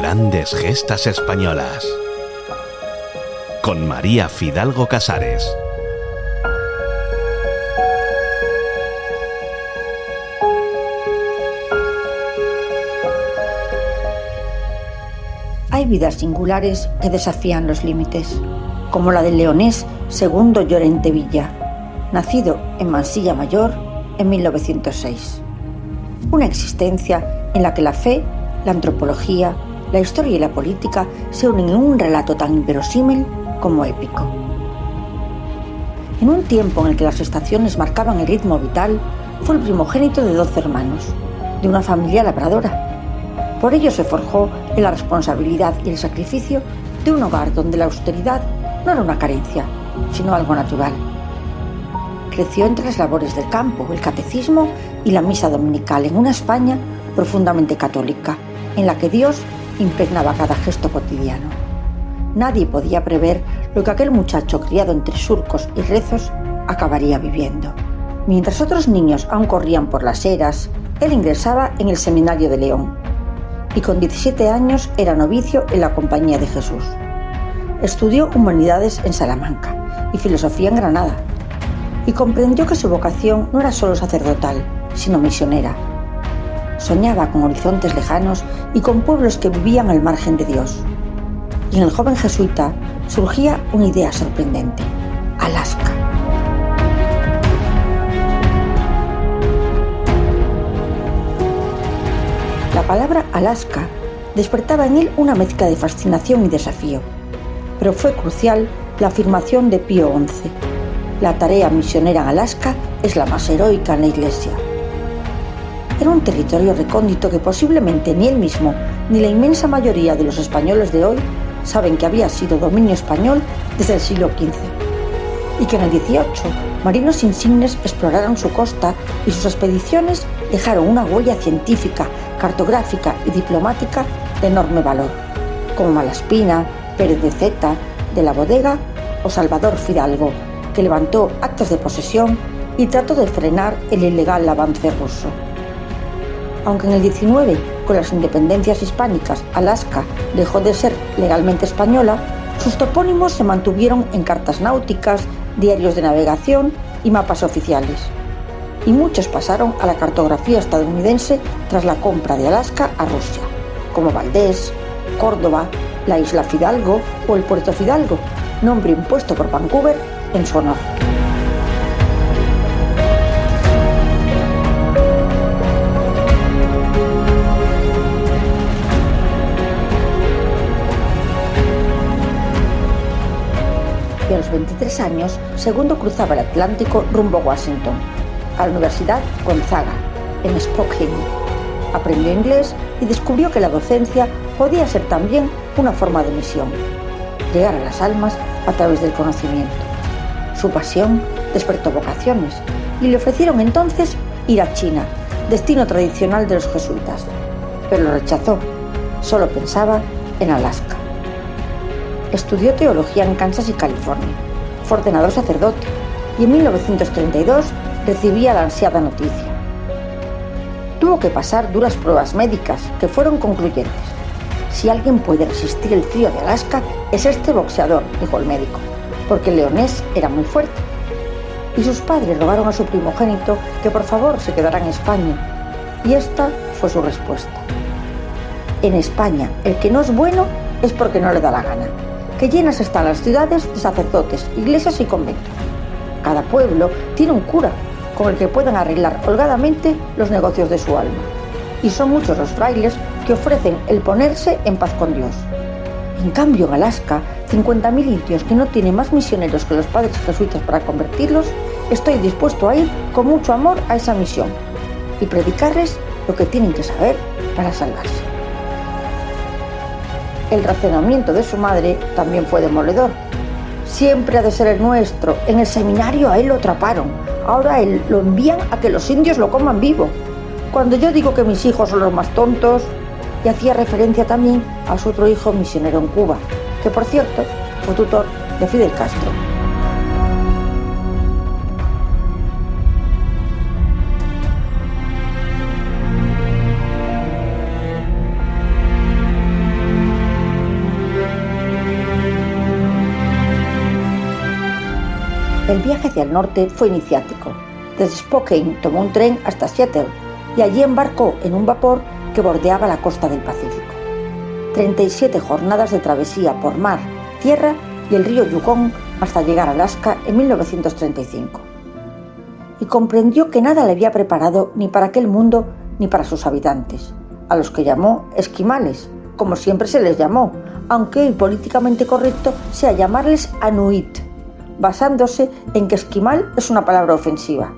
Grandes gestas españolas. Con María Fidalgo Casares. Hay vidas singulares que desafían los límites, como la del leonés Segundo Llorente Villa, nacido en Mansilla Mayor en 1906. Una existencia en la que la fe, la antropología, la historia y la política se unen en un relato tan inverosímil como épico. En un tiempo en el que las estaciones marcaban el ritmo vital, fue el primogénito de 12 hermanos, de una familia labradora. Por ello se forjó en la responsabilidad y el sacrificio de un hogar donde la austeridad no era una carencia, sino algo natural. Creció entre las labores del campo, el catecismo y la misa dominical en una España profundamente católica, en la que Dios impregnaba cada gesto cotidiano. Nadie podía prever lo que aquel muchacho criado entre surcos y rezos acabaría viviendo. Mientras otros niños aún corrían por las eras, él ingresaba en el Seminario de León y con 17 años era novicio en la Compañía de Jesús. Estudió Humanidades en Salamanca y Filosofía en Granada y comprendió que su vocación no era solo sacerdotal, sino misionera. Soñaba con horizontes lejanos y con pueblos que vivían al margen de Dios. Y en el joven jesuita surgía una idea sorprendente: Alaska. La palabra Alaska despertaba en él una mezcla de fascinación y desafío, pero fue crucial la afirmación de Pío XI: la tarea misionera en Alaska es la más heroica en la Iglesia. Era un territorio recóndito que posiblemente ni él mismo ni la inmensa mayoría de los españoles de hoy saben que había sido dominio español desde el siglo XV, y que en el XVIII marinos insignes exploraron su costa y sus expediciones dejaron una huella científica, cartográfica y diplomática de enorme valor, como Malaspina, Pérez de Zeta, de la Bodega o Salvador Fidalgo, que levantó actas de posesión y trató de frenar el ilegal avance ruso. Aunque en el XIX, con las independencias hispánicas, Alaska dejó de ser legalmente española, sus topónimos se mantuvieron en cartas náuticas, diarios de navegación y mapas oficiales. Y muchos pasaron a la cartografía estadounidense tras la compra de Alaska a Rusia, como Valdés, Córdoba, la isla Fidalgo o el puerto Fidalgo, nombre impuesto por Vancouver en su honor. Y a los 23 años, Segundo cruzaba el Atlántico rumbo a Washington, a la Universidad Gonzaga, en Spokane. Aprendió inglés y descubrió que la docencia podía ser también una forma de misión: llegar a las almas a través del conocimiento. Su pasión despertó vocaciones y le ofrecieron entonces ir a China, destino tradicional de los jesuitas, pero lo rechazó. Solo pensaba en Alaska. Estudió teología en Kansas y California, fue ordenado sacerdote y en 1932 recibía la ansiada noticia. Tuvo que pasar duras pruebas médicas que fueron concluyentes. Si alguien puede resistir el frío de Alaska, es este boxeador, dijo el médico, porque el leonés era muy fuerte. Y sus padres rogaron a su primogénito que por favor se quedara en España, y esta fue su respuesta: en España, el que no es bueno es porque no le da la gana, que llenas están las ciudades de sacerdotes, iglesias y conventos. Cada pueblo tiene un cura con el que pueden arreglar holgadamente los negocios de su alma, y son muchos los frailes que ofrecen el ponerse en paz con Dios. En cambio, en Alaska, 50.000 indios que no tienen más misioneros que los padres jesuitas para convertirlos, estoy dispuesto a ir con mucho amor a esa misión y predicarles lo que tienen que saber para salvarse. El razonamiento de su madre también fue demoledor. Siempre ha de ser el nuestro. En el seminario a él lo atraparon. Ahora a él lo envían a que los indios lo coman vivo. Cuando yo digo que mis hijos son los más tontos, y hacía referencia también a su otro hijo misionero en Cuba, que por cierto fue tutor de Fidel Castro. El viaje hacia el norte fue iniciático. Desde Spokane tomó un tren hasta Seattle y allí embarcó en un vapor que bordeaba la costa del Pacífico. 37 jornadas de travesía por mar, tierra y el río Yukón hasta llegar a Alaska en 1935. Y comprendió que nada le había preparado ni para aquel mundo ni para sus habitantes, a los que llamó esquimales, como siempre se les llamó, aunque hoy políticamente correcto sea llamarles anuit, basándose en que esquimal es una palabra ofensiva.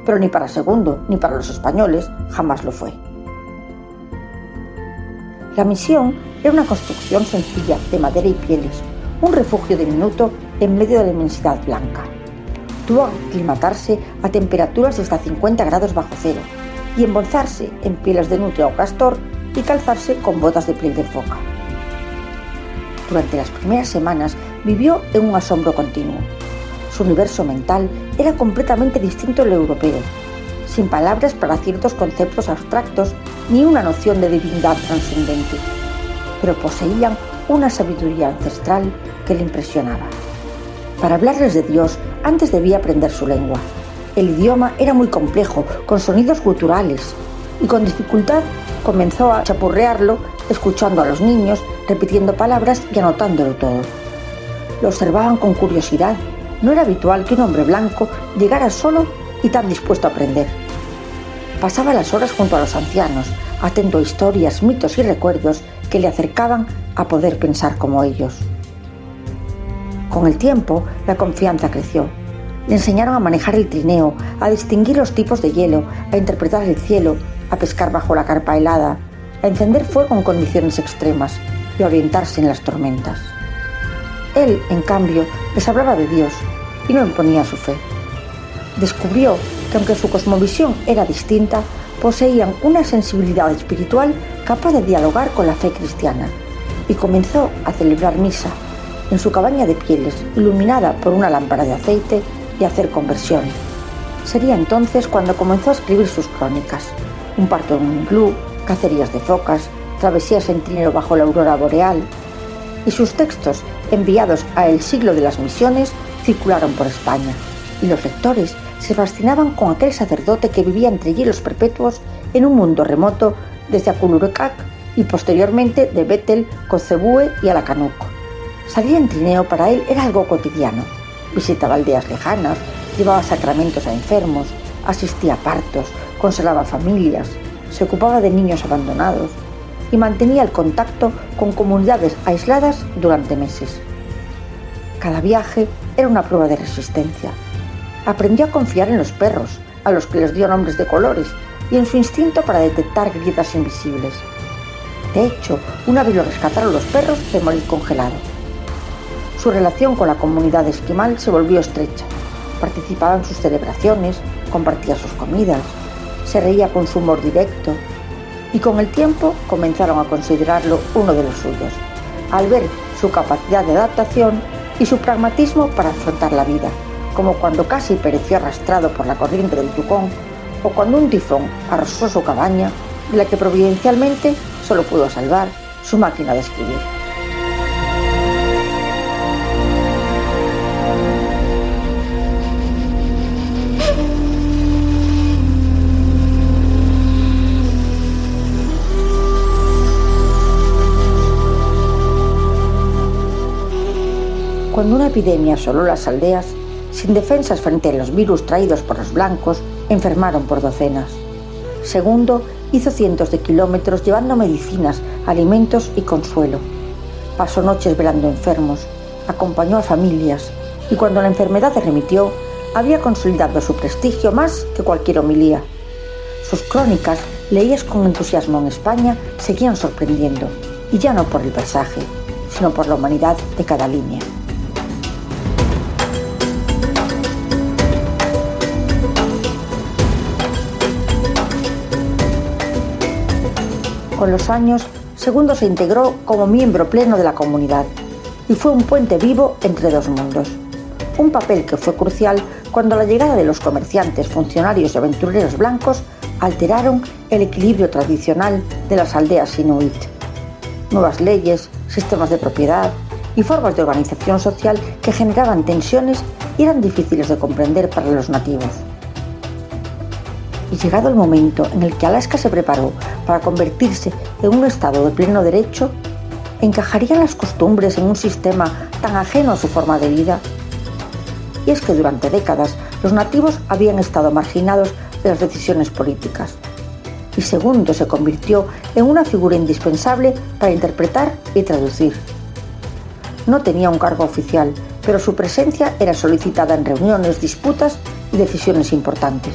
Pero ni para Segundo ni para los españoles jamás lo fue. La misión era una construcción sencilla de madera y pieles, un refugio diminuto en medio de la inmensidad blanca. Tuvo que aclimatarse a temperaturas de hasta 50 grados bajo cero y embozarse en pieles de nutria o castor y calzarse con botas de piel de foca. Durante las primeras semanas vivió en un asombro continuo. Su universo mental era completamente distinto al europeo, sin palabras para ciertos conceptos abstractos ni una noción de divinidad trascendente, pero poseían una sabiduría ancestral que le impresionaba. Para hablarles de Dios, antes debía aprender su lengua. El idioma era muy complejo, con sonidos guturales, y con dificultad comenzó a chapurrearlo, escuchando a los niños, repitiendo palabras y anotándolo todo. Lo observaban con curiosidad. No era habitual que un hombre blanco llegara solo y tan dispuesto a aprender. Pasaba las horas junto a los ancianos, atento a historias, mitos y recuerdos que le acercaban a poder pensar como ellos. Con el tiempo, la confianza creció. Le enseñaron a manejar el trineo, a distinguir los tipos de hielo, a interpretar el cielo, a pescar bajo la carpa helada, a encender fuego en condiciones extremas y a orientarse en las tormentas. Él, en cambio, les hablaba de Dios y no imponía su fe. Descubrió que aunque su cosmovisión era distinta, poseían una sensibilidad espiritual capaz de dialogar con la fe cristiana y comenzó a celebrar misa en su cabaña de pieles, iluminada por una lámpara de aceite, y hacer conversión. Sería entonces cuando comenzó a escribir sus crónicas: un parto en un iglú, cacerías de focas, travesías en trineo bajo la aurora boreal. Y sus textos, enviados a El siglo de las misiones, circularon por España, y los lectores se fascinaban con aquel sacerdote que vivía entre hielos perpetuos en un mundo remoto desde Aculurcac y posteriormente de Bethel, Kotzebue y Alacanuc. Salir en trineo para él era algo cotidiano. Visitaba aldeas lejanas, llevaba sacramentos a enfermos, asistía a partos, consolaba familias, se ocupaba de niños abandonados y mantenía el contacto con comunidades aisladas durante meses. Cada viaje era una prueba de resistencia. Aprendió a confiar en los perros, a los que les dio nombres de colores, y en su instinto para detectar grietas invisibles. De hecho, una vez lo rescataron los perros de morir congelado. Su relación con la comunidad esquimal se volvió estrecha. Participaba en sus celebraciones, compartía sus comidas, se reía con su humor directo, y con el tiempo comenzaron a considerarlo uno de los suyos, al ver su capacidad de adaptación y su pragmatismo para afrontar la vida, como cuando casi pereció arrastrado por la corriente del Yukón o cuando un tifón arrasó su cabaña, de la que providencialmente solo pudo salvar su máquina de escribir. Cuando una epidemia asoló las aldeas, sin defensas frente a los virus traídos por los blancos, enfermaron por docenas. Segundo hizo cientos de kilómetros llevando medicinas, alimentos y consuelo. Pasó noches velando enfermos, acompañó a familias y cuando la enfermedad se remitió, había consolidado su prestigio más que cualquier homilía. Sus crónicas, leídas con entusiasmo en España, seguían sorprendiendo, y ya no por el paisaje, sino por la humanidad de cada línea. Con los años, Segundo se integró como miembro pleno de la comunidad y fue un puente vivo entre dos mundos. Un papel que fue crucial cuando la llegada de los comerciantes, funcionarios y aventureros blancos alteraron el equilibrio tradicional de las aldeas inuit. Nuevas leyes, sistemas de propiedad y formas de organización social que generaban tensiones y eran difíciles de comprender para los nativos. Y llegado el momento en el que Alaska se preparó para convertirse en un estado de pleno derecho, ¿encajarían las costumbres en un sistema tan ajeno a su forma de vida? Y es que durante décadas los nativos habían estado marginados de las decisiones políticas, y Segundo se convirtió en una figura indispensable para interpretar y traducir. No tenía un cargo oficial, pero su presencia era solicitada en reuniones, disputas y decisiones importantes.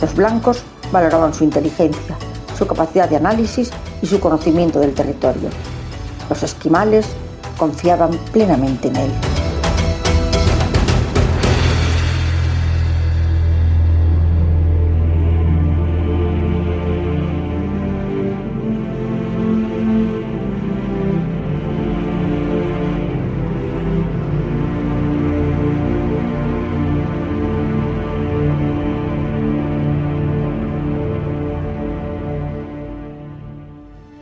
Los blancos valoraban su inteligencia, su capacidad de análisis y su conocimiento del territorio. Los esquimales confiaban plenamente en él.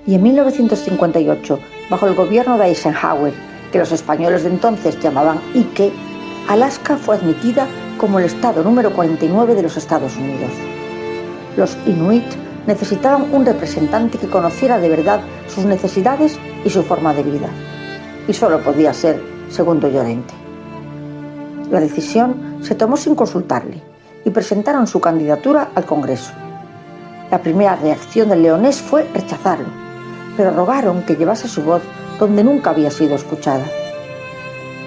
Y en 1958, bajo el gobierno de Eisenhower, que los españoles de entonces llamaban Ike, Alaska fue admitida como el estado número 49 de los Estados Unidos. Los Inuit necesitaban un representante que conociera de verdad sus necesidades y su forma de vida, y solo podía ser Segundo Llorente. La decisión se tomó sin consultarle y presentaron su candidatura al Congreso. La primera reacción del leonés fue rechazarlo, pero rogaron que llevase su voz donde nunca había sido escuchada.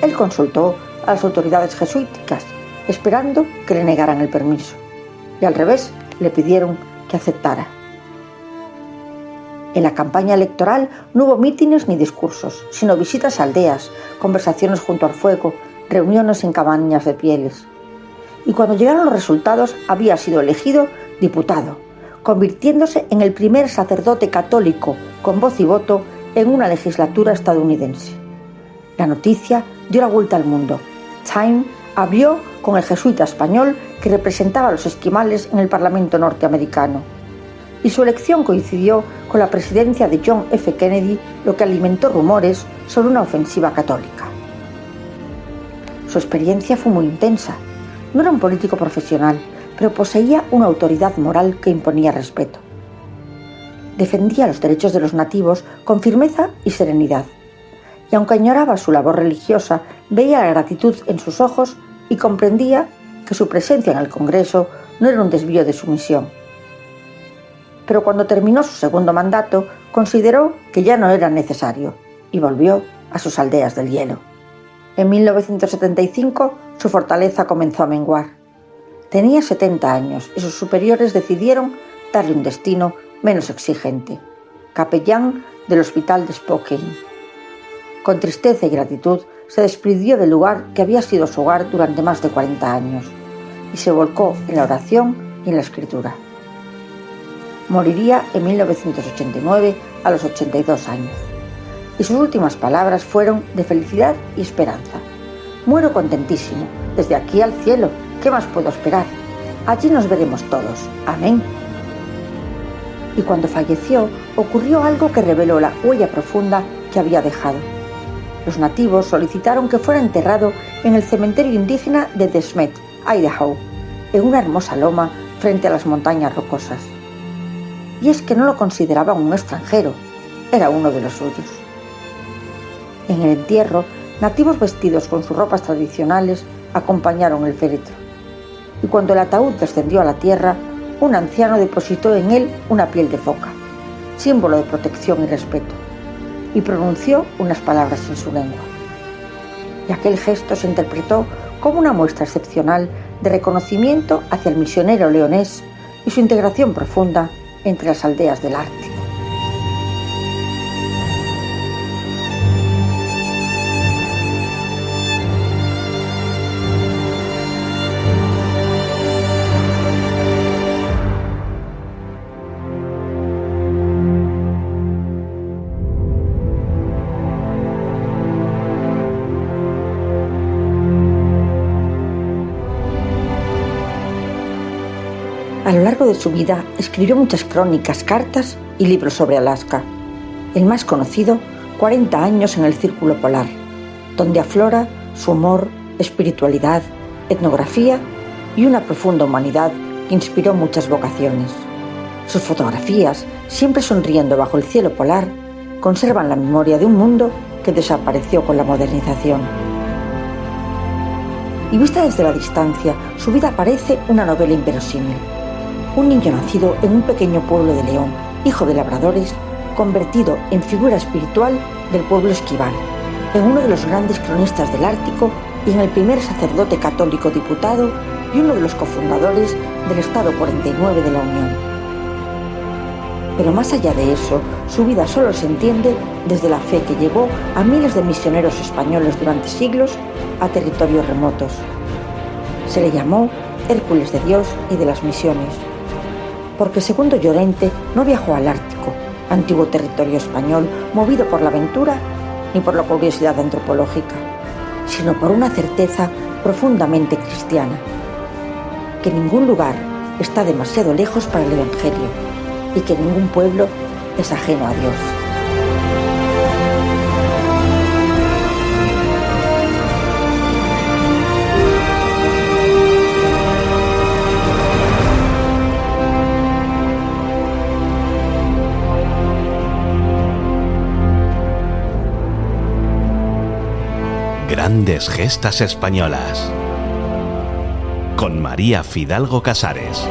Él consultó a las autoridades jesuíticas, esperando que le negaran el permiso, y al revés le pidieron que aceptara. En la campaña electoral no hubo mítines ni discursos, sino visitas a aldeas, conversaciones junto al fuego, reuniones en cabañas de pieles. Y cuando llegaron los resultados, había sido elegido diputado, convirtiéndose en el primer sacerdote católico con voz y voto en una legislatura estadounidense. La noticia dio la vuelta al mundo. Time abrió con el jesuita español que representaba a los esquimales en el Parlamento norteamericano, y su elección coincidió con la presidencia de John F. Kennedy, lo que alimentó rumores sobre una ofensiva católica. Su experiencia fue muy intensa. No era un político profesional, pero poseía una autoridad moral que imponía respeto. Defendía los derechos de los nativos con firmeza y serenidad, y aunque añoraba su labor religiosa, veía la gratitud en sus ojos y comprendía que su presencia en el Congreso no era un desvío de su misión. Pero cuando terminó su segundo mandato, consideró que ya no era necesario y volvió a sus aldeas del hielo. En 1975, su fortaleza comenzó a menguar. Tenía 70 años y sus superiores decidieron darle un destino menos exigente: capellán del hospital de Spokane. Con tristeza y gratitud se despidió del lugar que había sido su hogar durante más de 40 años y se volcó en la oración y en la escritura. Moriría en 1989 a los 82 años y sus últimas palabras fueron de felicidad y esperanza. Muero contentísimo, desde aquí al cielo. ¿Qué más puedo esperar? Allí nos veremos todos. Amén. Y cuando falleció, ocurrió algo que reveló la huella profunda que había dejado. Los nativos solicitaron que fuera enterrado en el cementerio indígena de De Smet, Idaho, en una hermosa loma frente a las montañas rocosas. Y es que no lo consideraban un extranjero, era uno de los suyos. En el entierro, nativos vestidos con sus ropas tradicionales acompañaron el féretro. Y cuando el ataúd descendió a la tierra, un anciano depositó en él una piel de foca, símbolo de protección y respeto, y pronunció unas palabras en su lengua. Y aquel gesto se interpretó como una muestra excepcional de reconocimiento hacia el misionero leonés y su integración profunda entre las aldeas del Ártico. A lo largo de su vida escribió muchas crónicas, cartas y libros sobre Alaska. El más conocido, 40 años en el Círculo Polar, donde aflora su humor, espiritualidad, etnografía y una profunda humanidad que inspiró muchas vocaciones. Sus fotografías, siempre sonriendo bajo el cielo polar, conservan la memoria de un mundo que desapareció con la modernización. Y vista desde la distancia, su vida parece una novela inverosímil. Un niño nacido en un pequeño pueblo de León, hijo de labradores, convertido en figura espiritual del pueblo esquival, en uno de los grandes cronistas del Ártico y en el primer sacerdote católico diputado y uno de los cofundadores del Estado 49 de la Unión. Pero más allá de eso, su vida solo se entiende desde la fe que llevó a miles de misioneros españoles durante siglos a territorios remotos. Se le llamó Hércules de Dios y de las misiones, porque segundo Llorente no viajó al Ártico, antiguo territorio español, movido por la aventura ni por la curiosidad antropológica, sino por una certeza profundamente cristiana, que ningún lugar está demasiado lejos para el Evangelio y que ningún pueblo es ajeno a Dios. Grandes gestas españolas. Con María Fidalgo Casares.